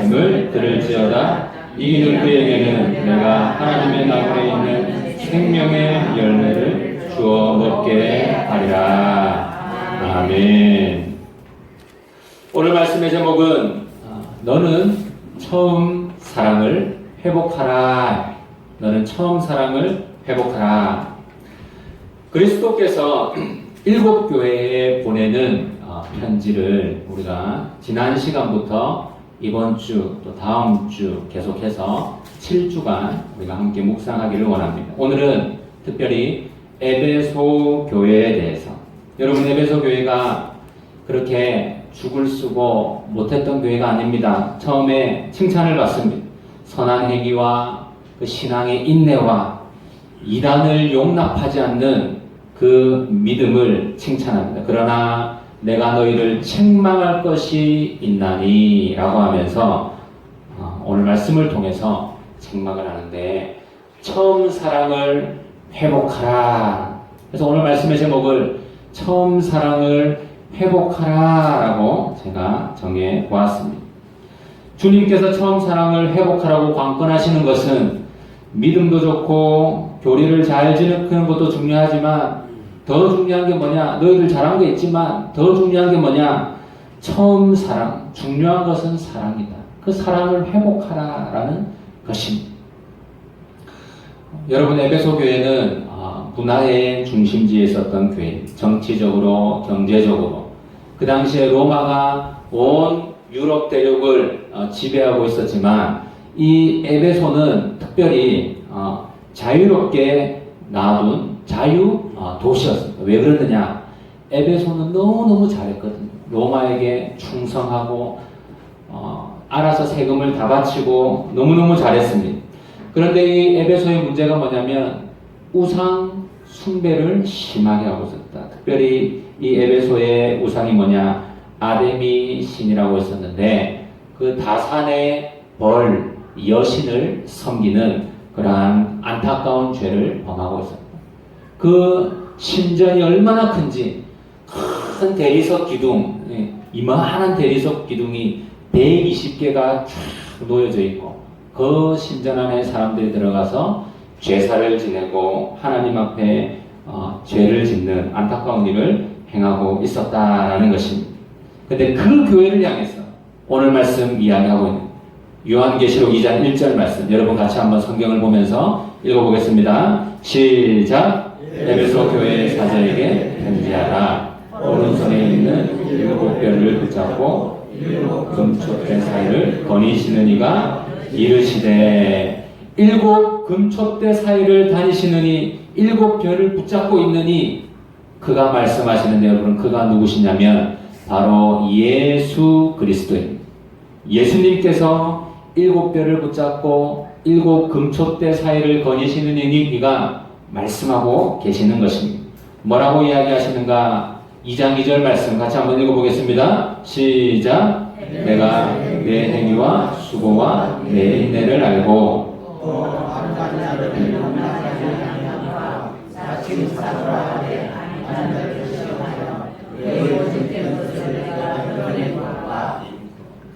말씀을 들을지어다. 이기는 그에게는 내가 하나님의 나무에 있는 생명의 열매를 주어 먹게 하리라. 아멘. 오늘 말씀의 제목은 너는 처음 사랑을 회복하라. 너는 처음 사랑을 회복하라. 그리스도께서 7교회에 보내는 편지를 우리가 지난 시간부터 이번 주 또 다음 주 계속해서 7주간 우리가 함께 묵상하기를 원합니다. 오늘은 특별히 에베소 교회에 대해서, 여러분 에베소 교회가 그렇게 죽을 쓰고 못했던 교회가 아닙니다. 처음에 칭찬을 받습니다. 선한 행위와 그 신앙의 인내와 이단을 용납하지 않는 그 믿음을 칭찬합니다. 그러나 내가 너희를 책망할 것이 있나니 라고 하면서 오늘 말씀을 통해서 책망을 하는데, 처음 사랑을 회복하라. 그래서 오늘 말씀의 제목을 처음 사랑을 회복하라 라고 제가 정해 보았습니다. 주님께서 처음 사랑을 회복하라고 관건하시는 것은 믿음도 좋고 교리를 잘 지키는 것도 중요하지만 더 중요한 게 뭐냐? 너희들 잘한 게 있지만 더 중요한 게 뭐냐? 처음 사랑. 중요한 것은 사랑이다. 그 사랑을 회복하라라는 것입니다. 여러분 에베소 교회는 문화의 중심지에 있었던 교회, 정치적으로, 경제적으로 그 당시에 로마가 온 유럽 대륙을 지배하고 있었지만 이 에베소는 특별히 자유롭게 놔둔 자유 도시였습니다. 왜 그러느냐? 에베소는 너무너무 잘했거든요. 로마에게 충성하고 알아서 세금을 다 바치고 너무너무 잘했습니다. 그런데 이 에베소의 문제가 뭐냐면 우상 숭배를 심하게 하고 있었다. 특별히 이 에베소의 우상이 뭐냐? 아데미 신이라고 있었는데 그 다산의 벌, 여신을 섬기는 그러한 안타까운 죄를 범하고 있었다. 그 신전이 얼마나 큰지, 큰 대리석 기둥, 이만한 대리석 기둥이 120개가 쭉 놓여져 있고 그 신전 안에 사람들이 들어가서 제사를 지내고 하나님 앞에 죄를 짓는 안타까운 일을 행하고 있었다라는 것입니다. 근데 그 교회를 향해서 오늘 말씀 이야기하고 있는 요한계시록 2장 1절 말씀, 여러분 같이 한번 성경을 보면서 읽어보겠습니다. 시작. 에베소 교회 사자에게 편지하라. 오른손에 있는 7별을 붙잡고 7금촛대 사이를 거니시는 이가 이르시되, 7금촛대 사이를 다니시느니 7별을 붙잡고 있느니, 그가 말씀하시는데 여러분 그가 누구시냐면 바로 예수 그리스도입니다. 예수님께서 7별을 붙잡고 7금촛대 사이를 거니시는 이가 말씀하고 계시는 것입니다. 뭐라고 이야기하시는가? 2장 2절 말씀 같이 한번 읽어보겠습니다. 시작. 내가 내 행위와 수고와 내 인내를 알고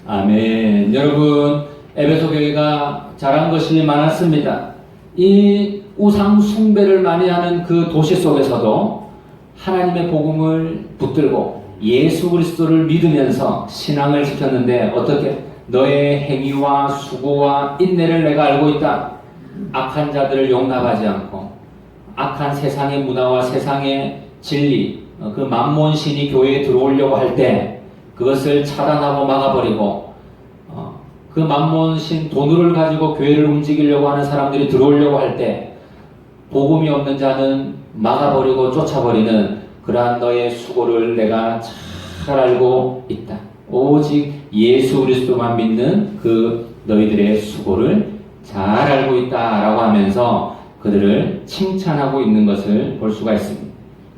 아멘. 여러분 에베소 교회가 잘한 것이 많았습니다. 이 우상 숭배를 많이 하는 그 도시 속에서도 하나님의 복음을 붙들고 예수 그리스도를 믿으면서 신앙을 지켰는데, 어떻게? 너의 행위와 수고와 인내를 내가 알고 있다. 악한 자들을 용납하지 않고 악한 세상의 문화와 세상의 진리, 그 만몬신이 교회에 들어오려고 할 때 그것을 차단하고 막아버리고, 그 만몬신 돈을 가지고 교회를 움직이려고 하는 사람들이 들어오려고 할 때 복음이 없는 자는 막아버리고 쫓아버리는 그러한 너의 수고를 내가 잘 알고 있다. 오직 예수 그리스도만 믿는 그 너희들의 수고를 잘 알고 있다라고 하면서 그들을 칭찬하고 있는 것을 볼 수가 있습니다.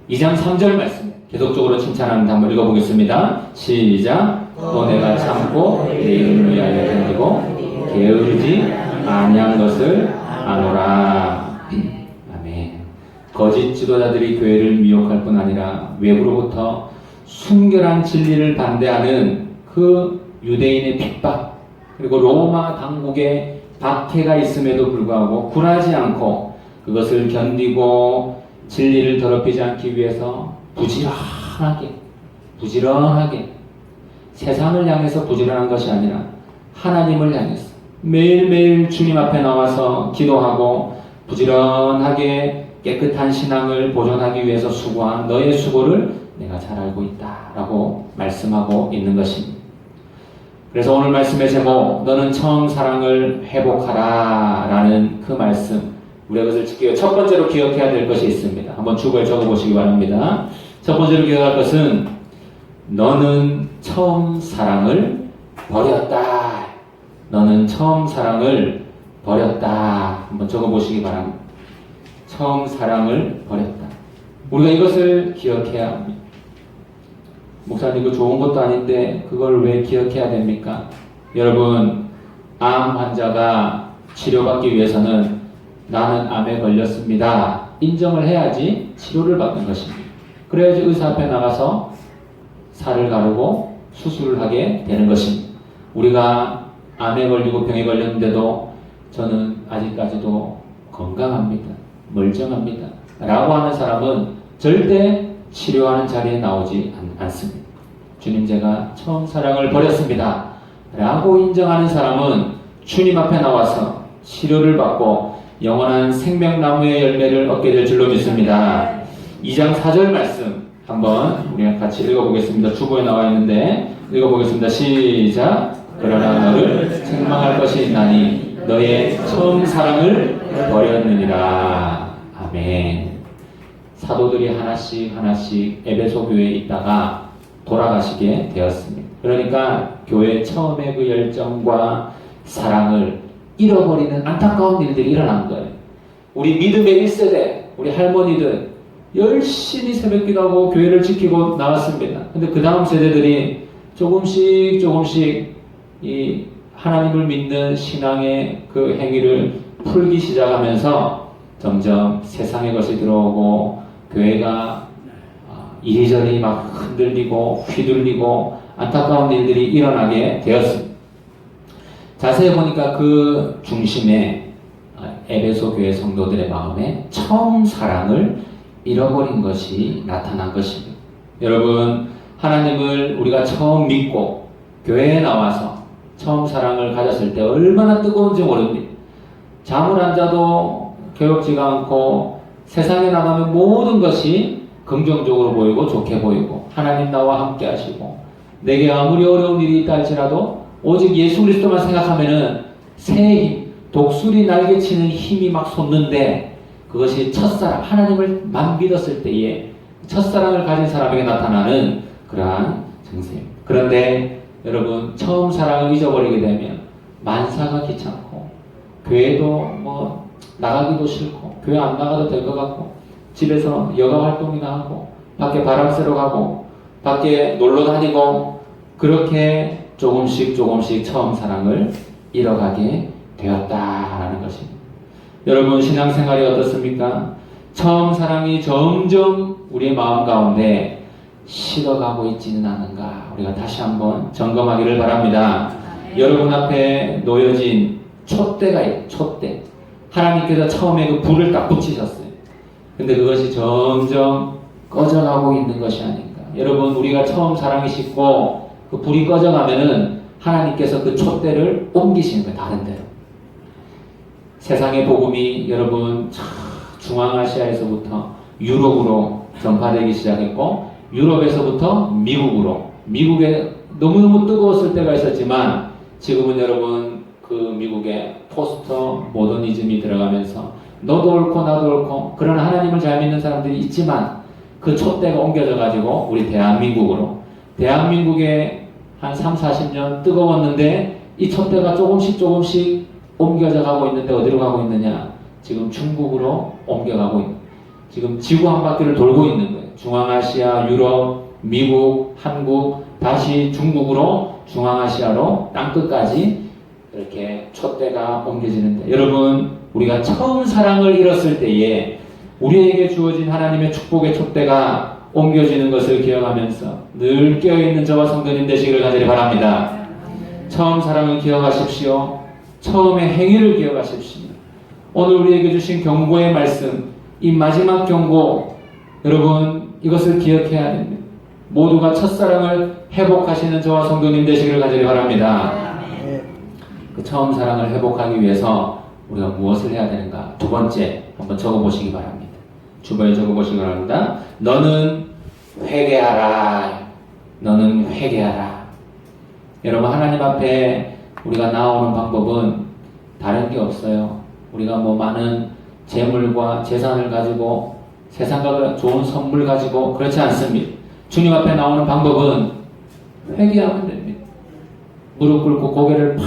2장 3절 말씀 계속적으로 칭찬하는데 한번 읽어보겠습니다. 시작. 또 내가 참고 내 이름을 위하여 견디고 게으르지 아니한 것을 아노라. 아멘. 거짓 지도자들이 교회를 미혹할 뿐 아니라 외부로부터 순결한 진리를 반대하는 그 유대인의 핍박, 그리고 로마 당국의 박해가 있음에도 불구하고 굴하지 않고 그것을 견디고 진리를 더럽히지 않기 위해서 부지런하게 세상을 향해서 부지런한 것이 아니라 하나님을 향해서 매일매일 주님 앞에 나와서 기도하고 부지런하게 깨끗한 신앙을 보존하기 위해서 수고한 너의 수고를 내가 잘 알고 있다 라고 말씀하고 있는 것입니다. 그래서 오늘 말씀의 제목, 너는 처음 사랑을 회복하라 라는 그 말씀, 우리가 그것을 지키고 첫 번째로 기억해야 될 것이 있습니다. 한번 주보에 적어보시기 바랍니다. 첫 번째로 기억할 것은 너는 처음 사랑을 버렸다. 너는 처음 사랑을 버렸다. 한번 적어보시기 바랍니다. 처음 사랑을 버렸다. 우리가 이것을 기억해야 합니다. 목사님 이거 좋은 것도 아닌데 그걸 왜 기억해야 됩니까? 여러분, 암 환자가 치료받기 위해서는 나는 암에 걸렸습니다 인정을 해야지 치료를 받는 것입니다. 그래야지 의사 앞에 나가서 살을 가르고 수술을 하게 되는 것입니다. 우리가 암에 걸리고 병에 걸렸는데도 저는 아직까지도 건강합니다, 멀쩡합니다 라고 하는 사람은 절대 치료하는 자리에 나오지 않습니다. 주님, 제가 처음 사랑을 버렸습니다 라고 인정하는 사람은 주님 앞에 나와서 치료를 받고 영원한 생명나무의 열매를 얻게 될 줄로 믿습니다. 2장 4절 말씀 한번 우리가 같이 읽어보겠습니다. 주보에 나와 있는데 읽어보겠습니다. 시작. 그러나 너를 책망할 것이 있나니 너의 처음 사랑을 버렸느니라. 아멘. 사도들이 하나씩 에베소 교회에 있다가 돌아가시게 되었습니다. 그러니까 교회 처음에 그 열정과 사랑을 잃어버리는 안타까운 일들이 일어난 거예요. 우리 믿음의 1세대, 우리 할머니들 열심히 새벽기도하고 교회를 지키고 나왔습니다. 근데 그 다음 세대들이 조금씩 이 하나님을 믿는 신앙의 그 행위를 풀기 시작하면서 점점 세상의 것이 들어오고 교회가 이리저리 막 흔들리고 휘둘리고 안타까운 일들이 일어나게 되었습니다. 자세히 보니까 그 중심에 에베소 교회 성도들의 마음에 처음 사랑을 잃어버린 것이 나타난 것입니다. 여러분, 하나님을 우리가 처음 믿고 교회에 나와서 처음 사랑을 가졌을 때 얼마나 뜨거운지 모릅니다. 잠을 안 자도 괴롭지가 않고 세상에 나가면 모든 것이 긍정적으로 보이고 좋게 보이고 하나님 나와 함께 하시고 내게 아무리 어려운 일이 있다 할지라도 오직 예수 그리스도만 생각하면은 새 힘, 독수리 날개치는 힘이 막 솟는데 그것이 첫사랑, 하나님을만 믿었을 때에 첫사랑을 가진 사람에게 나타나는 그러한 증세입니다. 그런데 여러분, 처음 사랑을 잊어버리게 되면 만사가 귀찮고 교회도 뭐 나가기도 싫고 교회 안 나가도 될 것 같고 집에서 여가 활동이나 하고 밖에 바람 쐬러 가고 밖에 놀러 다니고 그렇게 조금씩 처음 사랑을 잃어가게 되었다라는 것입니다. 여러분, 신앙생활이 어떻습니까? 처음 사랑이 점점 우리의 마음 가운데 식어가고 있지는 않은가, 우리가 다시 한번 점검하기를 바랍니다. 여러분 앞에 놓여진 촛대가 있어요. 촛대. 하나님께서 처음에 그 불을 딱 붙이셨어요. 근데 그것이 점점 꺼져가고 있는 것이 아닌가. 여러분, 우리가 처음 사랑이 식고 그 불이 꺼져가면은 하나님께서 그 촛대를 옮기시는 거예요. 다른 데로. 세상의 복음이 여러분 중앙아시아에서부터 유럽으로 전파되기 시작했고 유럽에서부터 미국으로, 미국에 너무너무 뜨거웠을 때가 있었지만 지금은 여러분 그 미국에 포스터 모더니즘이 들어가면서 너도 옳고 나도 옳고 그런 하나님을 잘 믿는 사람들이 있지만 그 촛대가 옮겨져 가지고 우리 대한민국으로, 대한민국에 한 30-40년 뜨거웠는데 이 촛대가 조금씩 옮겨져 가고 있는데 어디로 가고 있느냐? 지금 중국으로 옮겨가고 있는, 지금 지구 한 바퀴를 돌고 있는 거예요. 중앙아시아, 유럽, 미국, 한국, 다시 중국으로, 중앙아시아로 땅끝까지 이렇게 촛대가 옮겨지는데, 여러분, 우리가 처음 사랑을 잃었을 때에 우리에게 주어진 하나님의 축복의 촛대가 옮겨지는 것을 기억하면서 늘 깨어있는 저와 성도님 되시기를 간절히 바랍니다. 처음 사랑을 기억하십시오. 처음의 행위를 기억하십시오. 오늘 우리에게 주신 경고의 말씀, 이 마지막 경고, 여러분 이것을 기억해야 됩니다. 모두가 첫사랑을 회복하시는 저와 성도님 되시기를 간절히 바랍니다. 그 처음 사랑을 회복하기 위해서 우리가 무엇을 해야 되는가? 두 번째 한번 적어보시기 바랍니다. 주변에 적어보시기 바랍니다. 너는 회개하라. 너는 회개하라. 여러분 하나님 앞에 우리가 나오는 방법은 다른 게 없어요. 우리가 뭐 많은 재물과 재산을 가지고 세상과 좋은 선물 가지고 그렇지 않습니다. 주님 앞에 나오는 방법은 회개하면 됩니다. 무릎 꿇고 고개를 팍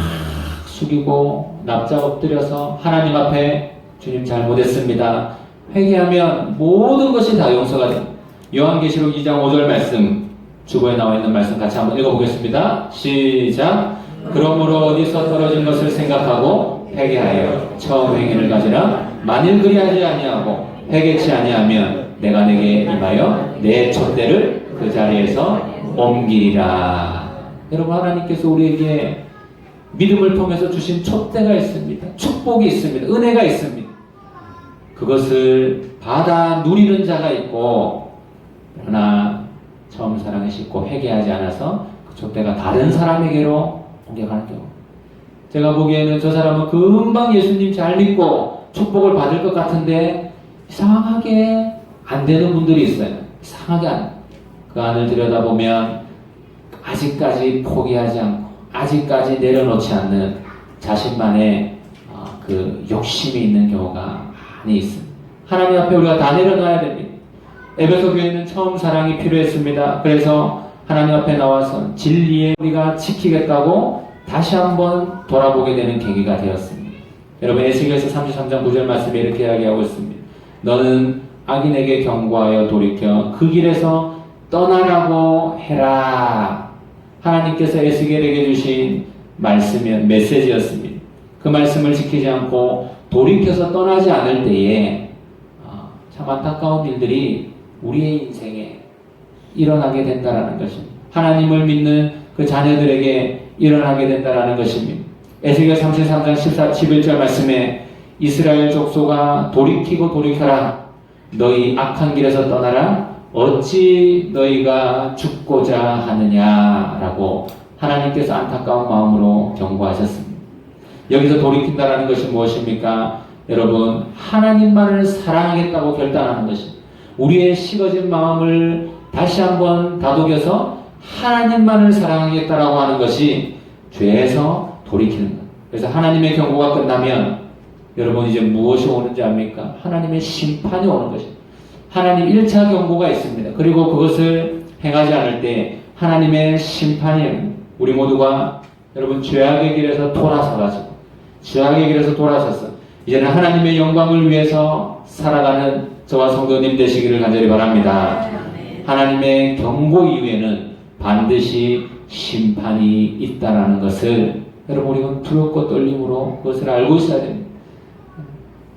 숙이고 납작 엎드려서 하나님 앞에 주님 잘못했습니다. 회개하면 모든 것이 다 용서가 됩니다. 요한계시록 2장 5절 말씀, 주보에 나와 있는 말씀 같이 한번 읽어보겠습니다. 시작. 그러므로 어디서 떨어진 것을 생각하고 회개하여 처음 행위를 가지라. 만일 그리하지 아니하고 회개치 아니하면 내가 내게 임하여 내 촛대를 그 자리에서 옮기리라. 여러분 하나님께서 우리에게 믿음을 통해서 주신 촛대가 있습니다. 축복이 있습니다. 은혜가 있습니다. 그것을 받아 누리는 자가 있고, 그러나 처음 사랑에 싣고 회개하지 않아서 그 촛대가 다른 사람에게로 옮겨가는 경우. 제가 보기에는 저 사람은 금방 예수님 잘 믿고 축복을 받을 것 같은데 이상하게 안 되는 분들이 있어요. 이상하게 안. 그 안을 들여다보면 아직까지 포기하지 않고 아직까지 내려놓지 않는 자신만의 그 욕심이 있는 경우가 많이 있습니다. 하나님 앞에 우리가 다 내려놔야 됩니다. 에베소 교회는 처음 사랑이 필요했습니다. 그래서 하나님 앞에 나와서 진리에 우리가 지키겠다고 다시 한번 돌아보게 되는 계기가 되었습니다. 여러분 에스겔서 33장 9절 말씀에 이렇게 이야기하고 있습니다. 너는 악인에게 경고하여 돌이켜 그 길에서 떠나라고 해라. 하나님께서 에스겔에게 주신 말씀은 메시지였습니다. 그 말씀을 지키지 않고 돌이켜서 떠나지 않을 때에 참 안타까운 일들이 우리의 인생에 일어나게 된다는 것입니다. 하나님을 믿는 그 자녀들에게 일어나게 된다는 것입니다. 에스겔 33장 11절 말씀에 이스라엘 족속아 돌이키고 돌이켜라. 너희 악한 길에서 떠나라. 어찌 너희가 죽고자 하느냐라고 하나님께서 안타까운 마음으로 경고하셨습니다. 여기서 돌이킨다라는 것이 무엇입니까? 여러분 하나님만을 사랑하겠다고 결단하는 것입니다. 우리의 식어진 마음을 다시 한번 다독여서 하나님만을 사랑하겠다라고 하는 것이 죄에서 돌이키는 것. 그래서 하나님의 경고가 끝나면 여러분 이제 무엇이 오는지 압니까? 하나님의 심판이 오는 것입니다. 하나님 1차 경고가 있습니다. 그리고 그것을 행하지 않을 때 하나님의 심판이 우리 모두가 여러분 죄악의 길에서 돌아서가지고 죄악의 길에서 돌아서서 이제는 하나님의 영광을 위해서 살아가는 저와 성도님 되시기를 간절히 바랍니다. 하나님의 경고 이후에는 반드시 심판이 있다라는 것을 여러분 우리가 두렵고 떨림으로 그것을 알고 있어야 됩니다.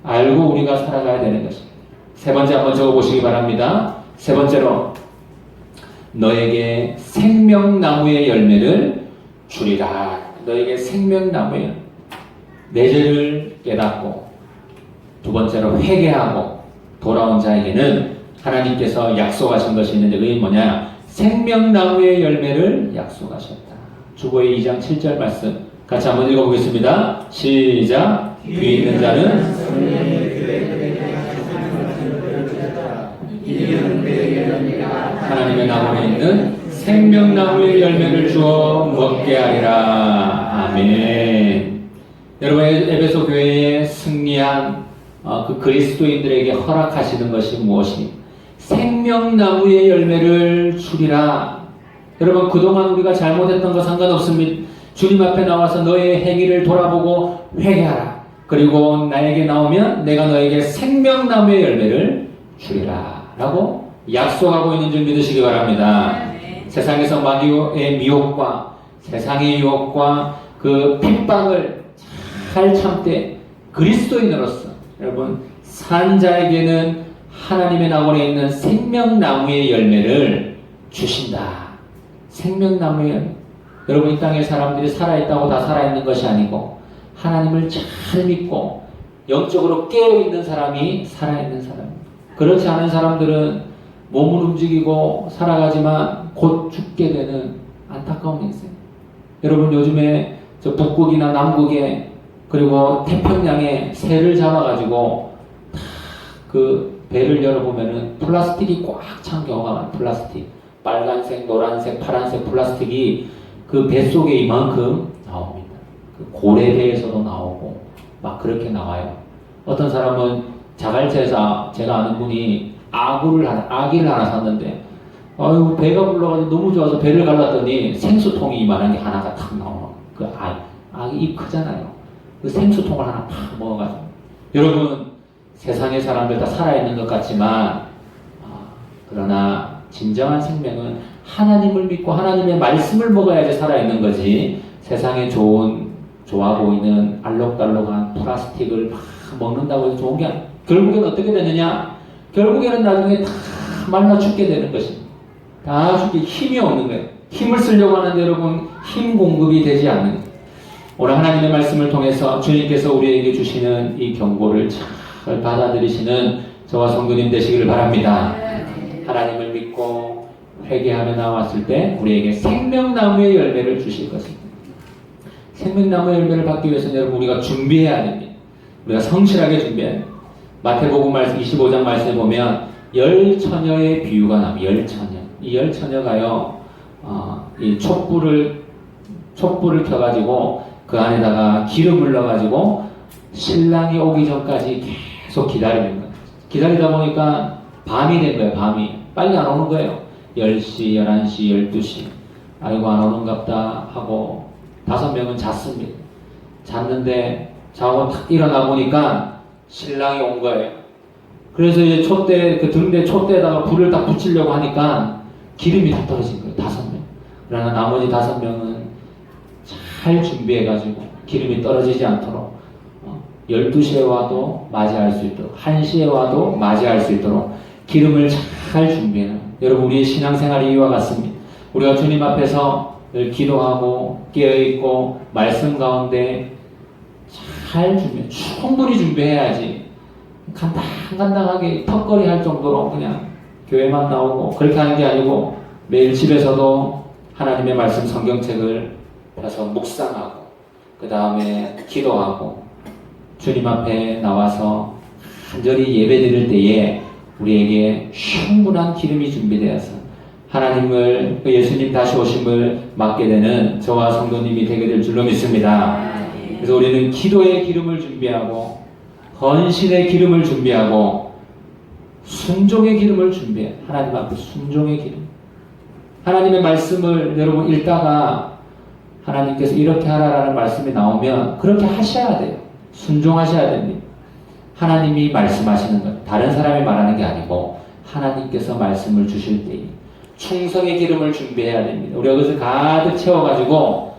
알고 우리가 살아가야 되는 것입니다. 세 번째 한번 적어보시기 바랍니다. 세 번째로 너에게 생명나무의 열매를 주리라. 너에게 생명나무의 내 죄를 깨닫고 두 번째로 회개하고 돌아온 자에게는 하나님께서 약속하신 것이 있는데 그게 뭐냐? 생명나무의 열매를 약속하셨다. 주보의 2장 7절 말씀 같이 한번 읽어보겠습니다. 시작. 귀 있는 자는 하나님의 나무에 있는 생명나무의 열매를 주어 먹게 하리라. 아멘. 여러분 에베소 교회에 승리한 그 그리스도인들에게 허락하시는 것이 무엇입니까? 생명나무의 열매를 주리라. 여러분 그동안 우리가 잘못했던 거 상관없습니다. 주님 앞에 나와서 너의 행위를 돌아보고 회개하라. 그리고 나에게 나오면 내가 너에게 생명나무의 열매를 주리라 라고 약속하고 있는 줄 믿으시기 바랍니다. 세상에서 마귀의 미혹과 세상의 유혹과 그 핍박을 잘 참되 그리스도인으로서 여러분 산 자에게는 하나님의 나무에 있는 생명나무의 열매를 주신다. 생명나무의 열매. 여러분, 이 땅에 사람들이 살아있다고 다 살아있는 것이 아니고 하나님을 잘 믿고 영적으로 깨어있는 사람이 살아있는 사람입니다. 그렇지 않은 사람들은 몸을 움직이고 살아가지만 곧 죽게 되는 안타까운 인생. 여러분, 요즘에 저 북극이나 남극에 그리고 태평양에 새를 잡아가지고 그 배를 열어보면은 플라스틱이 꽉 찬 경우가 많아요. 플라스틱. 빨간색, 노란색, 파란색 플라스틱이 그 배 속에 이만큼 나옵니다. 그 고래배에서도 나오고 막 그렇게 나와요. 어떤 사람은 자갈치에서 제가 아는 분이 아기를 하나 샀는데 아유, 배가 불러가지고 너무 좋아서 배를 갈랐더니 생수통이 이만한 게 하나가 탁 나오는 그 아기 입 크잖아요. 그 생수통을 하나 탁 먹어가지고. 여러분, 세상의 사람들 다 살아있는 것 같지만 그러나 진정한 생명은 하나님을 믿고 하나님의 말씀을 먹어야지 살아있는 거지, 세상에 좋아 보이는 알록달록한 플라스틱을 막 먹는다고 해서 좋은 게 아니에요. 결국엔 어떻게 되느냐? 결국에는 나중에 다 말라 죽게 되는 것입니다. 다 죽게 힘이 없는 거예요. 힘을 쓰려고 하는데 여러분, 힘 공급이 되지 않는 거예요. 오늘 하나님의 말씀을 통해서 주님께서 우리에게 주시는 이 경고를 잘 받아들이시는 저와 성도님 되시기를 바랍니다. 하나님을 믿고 회개하며 나왔을 때 우리에게 생명나무의 열매를 주실 것입니다. 생명나무의 열매를 받기 위해서는 여러분, 우리가 준비해야 됩니다. 우리가 성실하게 준비해야 됩니다. 마태복음 말씀 25장 말씀에 보면 열처녀의 비유가 나옵니다. 열처녀. 이 열처녀가요, 이 촛불을 켜가지고 그 안에다가 기름을 넣어가지고 신랑이 오기 전까지 계속 기다리는 거예요. 기다리다 보니까 밤이 된 거예요. 밤이 빨리 안 오는 거예요. 10시, 11시, 12시. 아이고, 안 오는갑다 하고 5명은 잤습니다. 잤는데 자고 탁 일어나 보니까 신랑이 온 거예요. 그래서 이제 그 등대 촛대에다가 불을 딱 붙이려고 하니까 기름이 다 떨어진 거예요. 5명. 그러나 나머지 5명은 잘 준비해가지고 기름이 떨어지지 않도록 12시에 와도 맞이할 수 있도록, 1시에 와도 맞이할 수 있도록 기름을 잘 준비해요. 여러분, 우리의 신앙생활이 이와 같습니다. 우리가 주님 앞에서 늘 기도하고 깨어있고 말씀 가운데 잘 충분히 준비해야지 간당간당하게 턱걸이 할 정도로 그냥 교회만 나오고 그렇게 하는 게 아니고 매일 집에서도 하나님의 말씀 성경책을 펴서 묵상하고 그 다음에 기도하고 주님 앞에 나와서 간절히 예배드릴 때에 우리에게 충분한 기름이 준비되어서 하나님을, 예수님 다시 오심을 맞게 되는 저와 성도님이 되게 될 줄로 믿습니다. 그래서 우리는 기도의 기름을 준비하고 헌신의 기름을 준비하고 순종의 기름을 준비해. 하나님 앞에 순종의 기름. 하나님의 말씀을 여러분 읽다가 하나님께서 이렇게 하라라는 말씀이 나오면 그렇게 하셔야 돼요. 순종하셔야 됩니다. 하나님이 말씀하시는 것, 다른 사람이 말하는 게 아니고 하나님께서 말씀을 주실 때에 충성의 기름을 준비해야 됩니다. 우리가 그것을 가득 채워가지고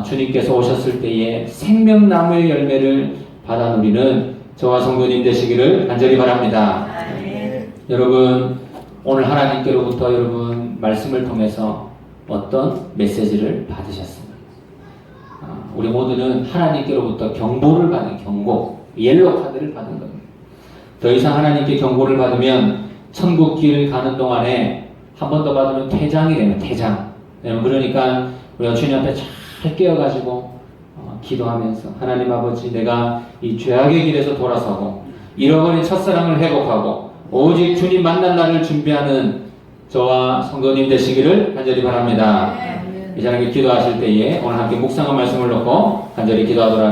주님께서 오셨을 때에 생명나무의 열매를 받아 누리는 저와 성도님 되시기를 간절히 바랍니다. 여러분, 오늘 하나님께로부터 여러분 말씀을 통해서 어떤 메시지를 받으셨습니까? 우리 모두는 하나님께로부터 경고를 받은 경고, 옐로우 카드를 받은 겁니다. 더 이상 하나님께 경고를 받으면 천국 길 가는 동안에 한 번 더 받으면 퇴장이 되면 퇴장. 그러니까 우리가 주님 앞에 잘 깨어가지고 기도하면서 하나님 아버지, 내가 이 죄악의 길에서 돌아서고 잃어버린 첫사랑을 회복하고 오직 주님 만날 날을 준비하는 저와 성도님 되시기를 간절히 바랍니다. 이 사람이 기도하실 때에 오늘 함께 묵상한 말씀을 놓고 간절히 기도하도록 하겠습니다.